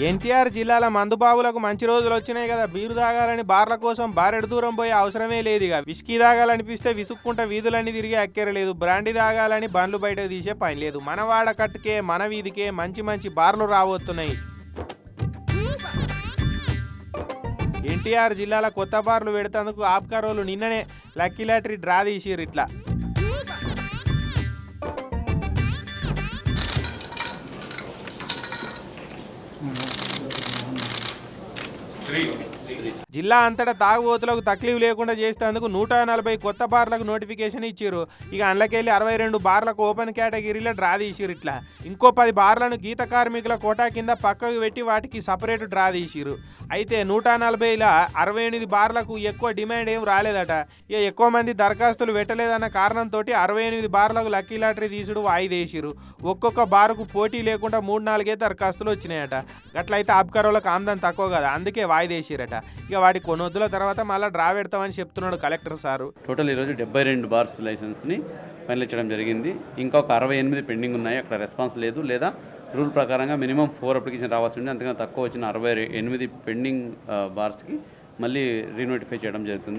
ఎన్టీఆర్ జిల్లాల మందుబాబులకు మంచి రోజులు వచ్చినాయి కదా. బీరు తాగాలని బార్ల కోసం బారెడు దూరం పోయే అవసరమే లేదు. ఇక విస్కీ తాగాలనిపిస్తే విసుక్కుంటా వీధులన్నీ తిరిగి అక్కరలేదు. బ్రాండీ తాగాలని బండ్లు బయటకు తీసే పని లేదు. మన వాడకట్టుకే మన వీధికే మంచి మంచి బార్లు రాబోతున్నాయి. ఎన్టీఆర్ జిల్లాల కొత్త బార్లు పెడతందుకు ఆబ్కారోలు నిన్ననే లక్కీ లాటరీ డ్రా తీసిర్రు. ఇట్లా జిల్లా అంతటా తాగుబోతులకు తక్లీఫ్ లేకుండా చేసేందుకు 140 కొత్త బార్లకు నోటిఫికేషన్ ఇచ్చారు. ఇక అందులోకెళ్ళి 62 బార్లకు ఓపెన్ కేటగిరీలో డ్రా తీసిరు. ఇట్లా ఇంకో 10 బార్లను గీత కార్మికుల కోటా కింద పక్కకు పెట్టి వాటికి సపరేట్ డ్రా తీసిరు. అయితే 140లో 68 బార్లకు ఎక్కువ డిమాండ్ ఏం రాలేదట. ఇక ఎక్కువ మంది దరఖాస్తులు పెట్టలేదన్న కారణంతో 68 బార్లకు లక్కీ లాటరీ తీసుడు వాయిదేసిరు. ఒక్కొక్క బారుకు పోటీ లేకుండా 3-4 దరఖాస్తులు వచ్చినాయట. అట్లయితే ఆబ్కారోలకు ఆమ్దాన్ తక్కువ కదా, అందుకే వాయిదేసిరట. ఇక వాటి కొనొద్దుల తర్వాత మళ్ళీ డ్రా పెడతామని చెప్తున్నాడు కలెక్టర్ సారు. టోటల్ ఈరోజు 72 బార్స్ లైసెన్స్ని ఫైనల్ చేయడం జరిగింది. ఇంకొక 68 పెండింగ్ ఉన్నాయి. అక్కడ రెస్పాన్స్ లేదు, లేదా రూల్ ప్రకారంగా మినిమం 4 అప్లికేషన్ రావాల్సి ఉంది. అంతకన్నా తక్కువ వచ్చిన 68 పెండింగ్ బార్స్కి మళ్ళీ రీనోటిఫై చేయడం జరుగుతుంది.